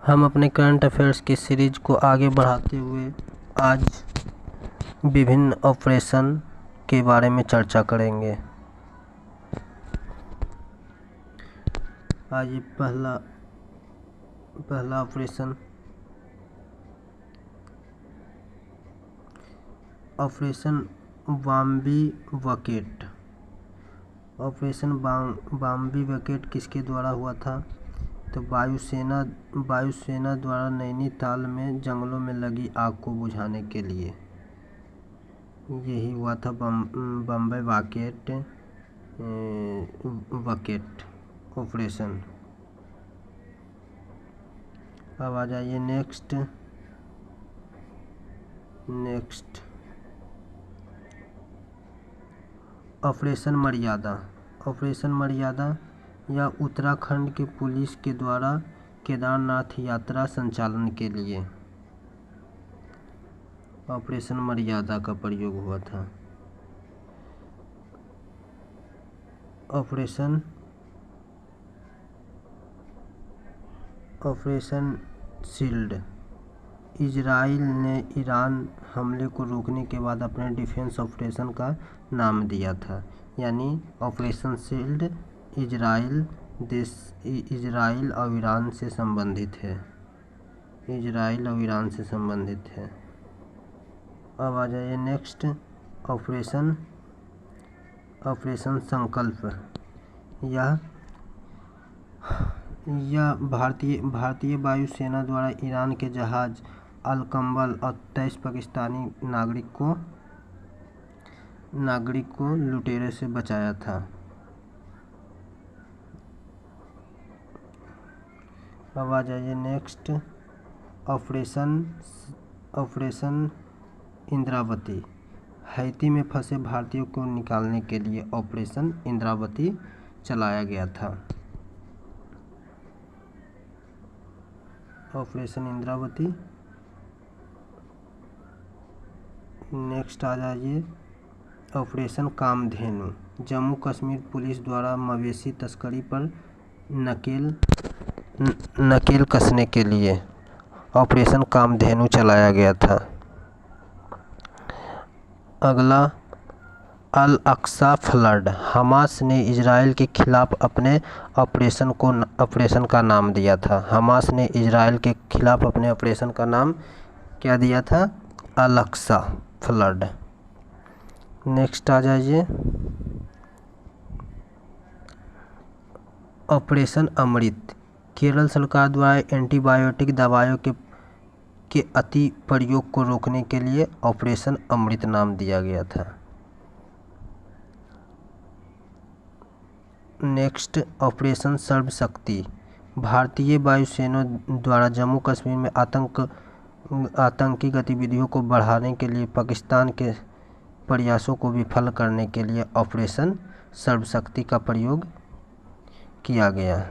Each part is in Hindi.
हम अपने करंट अफेयर्स की सीरीज को आगे बढ़ाते हुए आज विभिन्न ऑपरेशन के बारे में चर्चा करेंगे। आज ये पहला operation Bombay bucket. Operation Bombay bucket किसके द्वारा हुआ था? तो वायुसेना द्वारा नैनीताल में जंगलों में लगी आग को बुझाने के लिए यही हुआ था बॉम्बे बकेट ऑपरेशन। अब आ जाइए नेक्स्ट ऑपरेशन मर्यादा या उत्तराखंड के पुलिस के द्वारा केदारनाथ यात्रा संचालन के लिए ऑपरेशन मर्यादा का प्रयोग हुआ था। Operation shield. इजराइल ने ईरान हमले को रोकने के बाद अपने डिफेंस ऑपरेशन का नाम दिया था, यानी ऑपरेशन शील्ड इजराइल और ईरान से संबंधित है। अब आ जाइए नेक्स्ट ऑपरेशन संकल्प। यह भारतीय वायुसेना द्वारा ईरान के जहाज अल कंबल और 23 पाकिस्तानी नागरिक को लुटेरे से बचाया था। अब आ जाइए नेक्स्ट ऑपरेशन इंद्रावती। हैती में फंसे भारतीयों को निकालने के लिए ऑपरेशन इंद्रावती चलाया गया था। ऑपरेशन इंद्रावती। नेक्स्ट आ जाइए ऑपरेशन कामधेनु। जम्मू कश्मीर पुलिस द्वारा मवेशी तस्करी पर नकेल कसने के लिए ऑपरेशन कामधेनु चलाया गया था। अगला अल अक्सा फ्लड। हमास ने इजराइल के खिलाफ अपने ऑपरेशन का नाम दिया था। हमास ने इजराइल के खिलाफ अपने ऑपरेशन का नाम क्या दिया था? अल अक्सा फ्लड। नेक्स्ट आ जाइए ऑपरेशन अमृत। केरल सरकार द्वारा एंटीबायोटिक दवाओं के अति प्रयोग को रोकने के लिए ऑपरेशन अमृत नाम दिया गया था। Next operation Sarvashakti. भारतीय वायुसेना द्वारा जम्मू कश्मीर में आतंकी गतिविधियों को बढ़ाने के लिए पाकिस्तान के प्रयासों को विफल करने के लिए ऑपरेशन सर्वशक्ति का प्रयोग किया गया।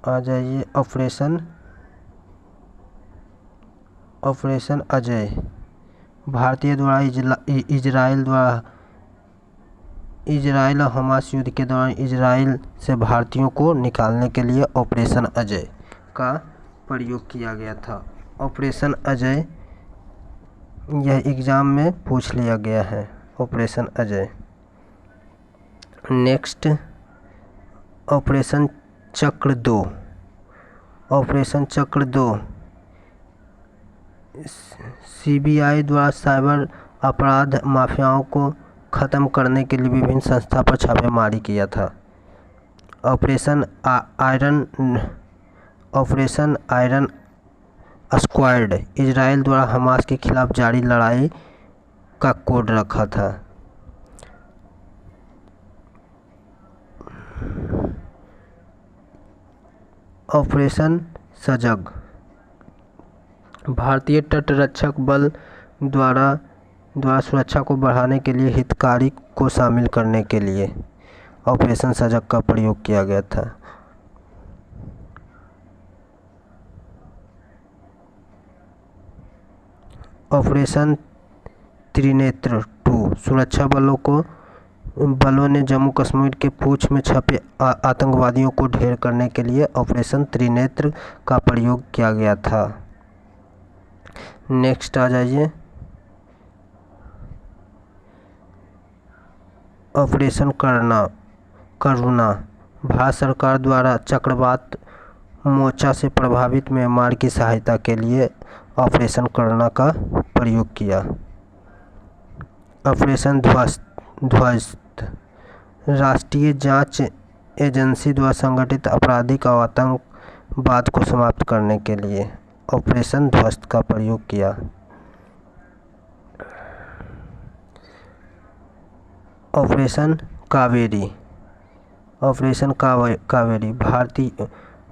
आ जाइए ऑपरेशन अजय। भारतीय द्वारा इजराइल और हमास युद्ध के दौरान इजराइल से भारतीयों को निकालने के लिए ऑपरेशन अजय का प्रयोग किया गया था। ऑपरेशन अजय यह एग्जाम में पूछ लिया गया है, ऑपरेशन अजय। नेक्स्ट ऑपरेशन चक्र 2। ऑपरेशन चक्र 2 सीबीआई द्वारा साइबर अपराध माफियाओं को ख़त्म करने के लिए विभिन्न संस्था पर छापेमारी किया था। Operation iron squad. इजराइल द्वारा हमास के खिलाफ जारी लड़ाई का कोड रखा था। ऑपरेशन सजग। भारतीय तटरक्षक बल द्वारा सुरक्षा को बढ़ाने के लिए हितकारी को शामिल करने के लिए ऑपरेशन सजग का प्रयोग किया गया था। ऑपरेशन त्रिनेत्र 2। बलों ने जम्मू कश्मीर के पूंछ में छपे आतंकवादियों को ढेर करने के लिए ऑपरेशन त्रिनेत्र का प्रयोग किया गया था। नेक्स्ट आ जाइए, ऑपरेशन करुणा। भारत सरकार द्वारा चक्रवात मोर्चा से प्रभावित म्यांमार की सहायता के लिए ऑपरेशन करुणा का प्रयोग किया। ऑपरेशन ध्वस्त। राष्ट्रीय जांच एजेंसी द्वारा संगठित आपराधिक और आतंकवाद को समाप्त करने के लिए ऑपरेशन ध्वस्त का प्रयोग किया। ऑपरेशन कावेरी। ऑपरेशन कावेरी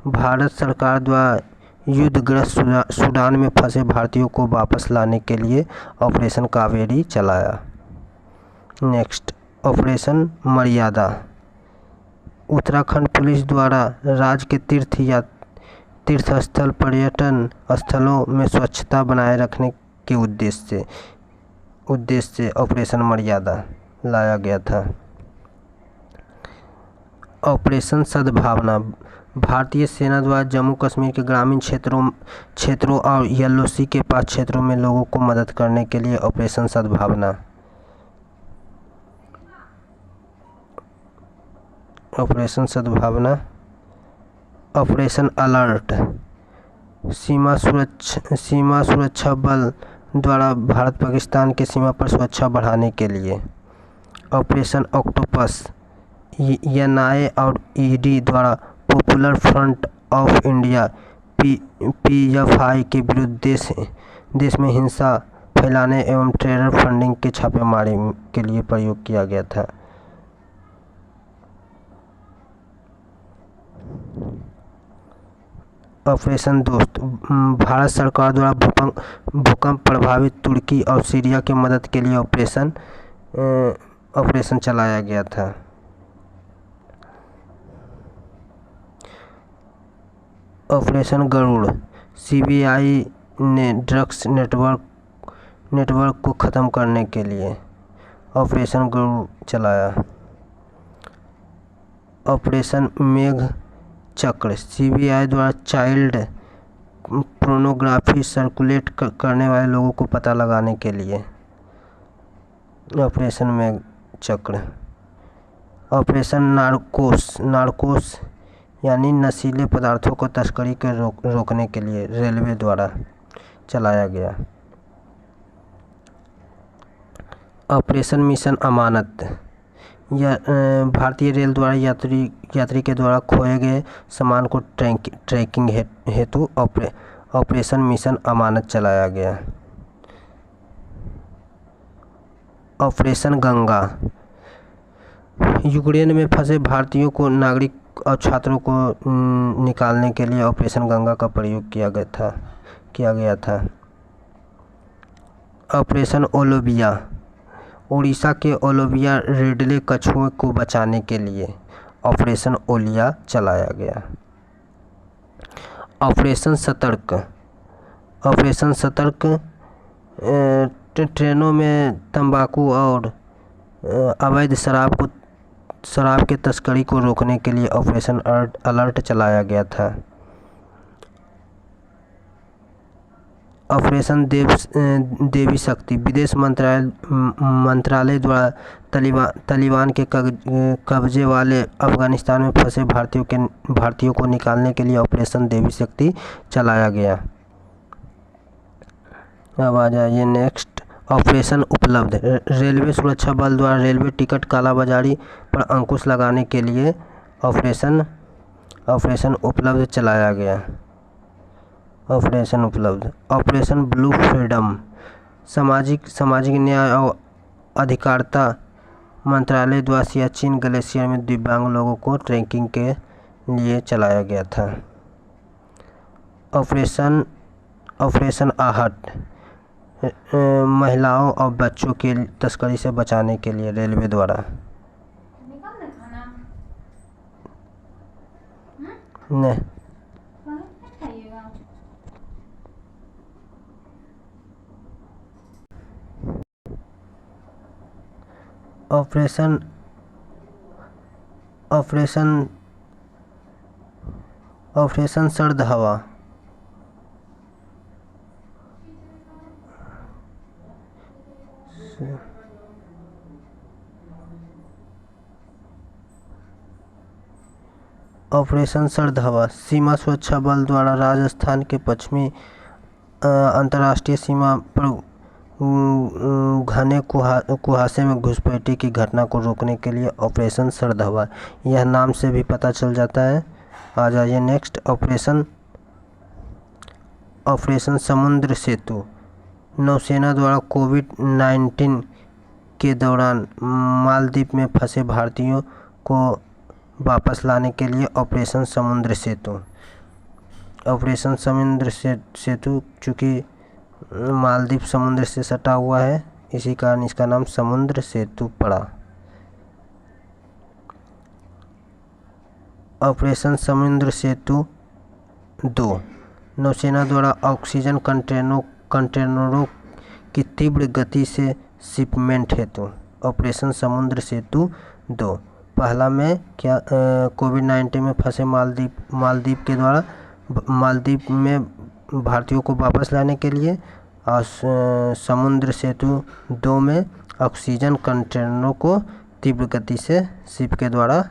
भारत सरकार द्वारा युद्धग्रस्त सूडान में फंसे भारतीयों को वापस लाने के लिए ऑपरेशन कावेरी चलाया। नेक्स्ट, ऑपरेशन मर्यादा। उत्तराखंड पुलिस द्वारा राज्य के तीर्थ स्थल पर्यटन स्थलों में स्वच्छता बनाए रखने के उद्देश्य से ऑपरेशन मर्यादा लाया गया था। ऑपरेशन सद्भावना। भारतीय सेना द्वारा जम्मू कश्मीर के ग्रामीण क्षेत्रों और एलओसी के पास क्षेत्रों में लोगों को मदद करने के लिए ऑपरेशन सद्भावना। ऑपरेशन सद्भावना। Operation alert. सीमा सुरक्षा बल द्वारा भारत पाकिस्तान के सीमा पर सुरक्षा बढ़ाने के लिए। Operation octopus. एनआईए और ईडी द्वारा popular front of India PFI के विरुद्ध देश में हिंसा फैलाने एवं टेरर फंडिंग के छापेमारी के लिए प्रयोग किया गया था। ऑपरेशन दोस्त। भारत सरकार द्वारा भूकंप प्रभावित तुर्की और सीरिया की मदद के लिए ऑपरेशन चलाया गया था। ऑपरेशन गरुड़। सीबीआई ने ड्रग्स नेटवर्क को ख़त्म करने के लिए ऑपरेशन गरुड़ चलाया। ऑपरेशन मेघ चक्र। सीबीआई द्वारा चाइल्ड पोर्नोग्राफी सर्कुलेट करने वाले लोगों को पता लगाने के लिए ऑपरेशन मेघ चक्र। ऑपरेशन नार्कोस यानी नशीले पदार्थों को तस्करी के रोकने के लिए रेलवे द्वारा चलाया गया। ऑपरेशन मिशन अमानत। यह भारतीय रेल द्वारा यात्री के द्वारा खोए गए सामान को ट्रैकिंग हेतु ऑपरेशन मिशन अमानत चलाया गया। ऑपरेशन गंगा। यूक्रेन में फंसे भारतीयों को नागरिक और छात्रों को निकालने के लिए ऑपरेशन गंगा का प्रयोग किया गया था। Operation Olivia. उड़ीसा के ओलिविया रिडले कछुए को बचाने के लिए ऑपरेशन ओलिया चलाया गया। ऑपरेशन सतर्क। ऑपरेशन सतर्क ट्रेनों में तंबाकू और अवैध शराब के तस्करी को रोकने के लिए ऑपरेशन अलर्ट चलाया गया था। ऑपरेशन देवी शक्ति। विदेश मंत्रालय द्वारा तालिबान के कब्जे वाले अफगानिस्तान में फंसे भारतीयों को निकालने के लिए ऑपरेशन देवी शक्ति चलाया गया। अब आ जाइए नेक्स्ट, ऑपरेशन उपलब्ध। रेलवे सुरक्षा बल द्वारा रेलवे टिकट कालाबाजारी पर अंकुश लगाने के लिए ऑपरेशन उपलब्ध चलाया गया। ऑपरेशन उपलब्ध। Operation blue freedom. सामाजिक न्याय और अधिकारिता मंत्रालय द्वारा सियाचिन ग्लेशियर में दिव्यांग लोगों को ट्रैकिंग के लिए चलाया गया था। ऑपरेशन आहट। महिलाओं और बच्चों के तस्करी से बचाने के लिए रेलवे द्वारा ऑपरेशन ऑपरेशन ऑपरेशन सर्द हवा। ऑपरेशन सर्द हवा सीमा सुरक्षा बल द्वारा राजस्थान के पश्चिमी अंतर्राष्ट्रीय सीमा पर घने कुहासे में घुसपैठी की घटना को रोकने के लिए ऑपरेशन सर्द हवा, यह नाम से भी पता चल जाता है। आ जाइए नेक्स्ट, ऑपरेशन समुद्र सेतु। नौसेना द्वारा कोविड-19 के दौरान मालदीव में फंसे भारतीयों को वापस लाने के लिए ऑपरेशन समुद्र सेतु चूँकि मालदीव समुद्र से सटा हुआ है, इसी कारण इसका नाम समुद्र सेतु पड़ा। ऑपरेशन समुद्र सेतु 2 नौसेना द्वारा ऑक्सीजन कंटेनरों की तीव्र गति से शिपमेंट हेतु। ऑपरेशन समुद्र सेतु 2 पहला में क्या कोविड-19 में फंसे मालदीव में भारतीयों को वापस लाने के लिए, और समुद्र सेतु 2 में ऑक्सीजन कंटेनरों को तीव्र गति से शिप के द्वारा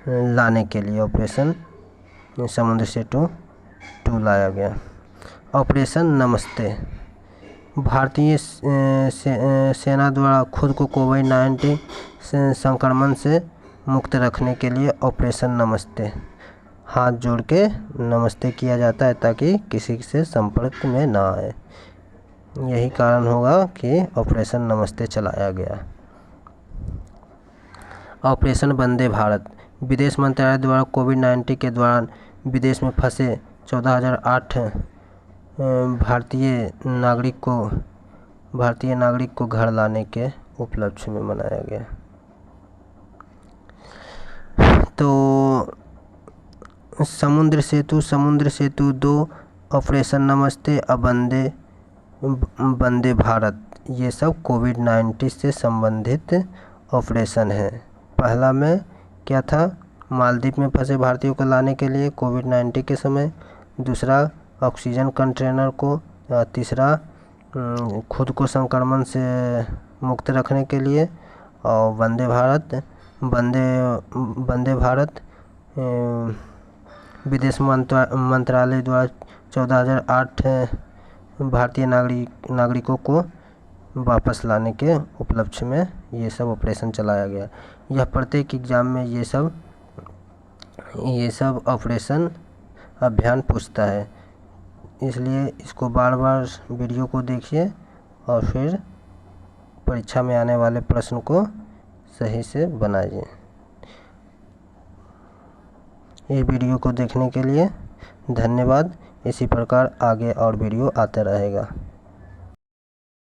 लाने के लिए ऑपरेशन समुद्र सेतु 2 लाया गया। ऑपरेशन नमस्ते भारतीय सेना द्वारा खुद को कोविड-19 संक्रमण से मुक्त रखने के लिए ऑपरेशन नमस्ते, हाथ जोड़ के नमस्ते किया जाता है ताकि किसी से संपर्क में ना आए। यही कारण होगा कि ऑपरेशन नमस्ते चलाया गया। ऑपरेशन वंदे भारत विदेश मंत्रालय द्वारा कोविड-19 के दौरान विदेश में फंसे 14,008 भारतीय नागरिक को घर लाने के उपलक्ष्य में मनाया गया। तो समुद्र सेतु 2, ऑपरेशन नमस्ते, वंदे भारत, ये सब कोविड-19 से संबंधित ऑपरेशन है। पहला में क्या था, मालदीव में फंसे भारतीयों को लाने के लिए कोविड-19 के समय, दूसरा ऑक्सीजन कंटेनर को, तीसरा खुद को संक्रमण से मुक्त रखने के लिए, और वंदे भारत विदेश मंत्रालय द्वारा 14,008 भारतीय नागरिकों को वापस लाने के उपलक्ष्य में ये सब ऑपरेशन चलाया गया। यह प्रत्येक एग्ज़ाम में ये सब ऑपरेशन अभियान पूछता है, इसलिए इसको बार बार वीडियो को देखिए और फिर परीक्षा में आने वाले प्रश्न को सही से बनाइए। ये वीडियो को देखने के लिए धन्यवाद। इसी प्रकार आगे और वीडियो आता रहेगा।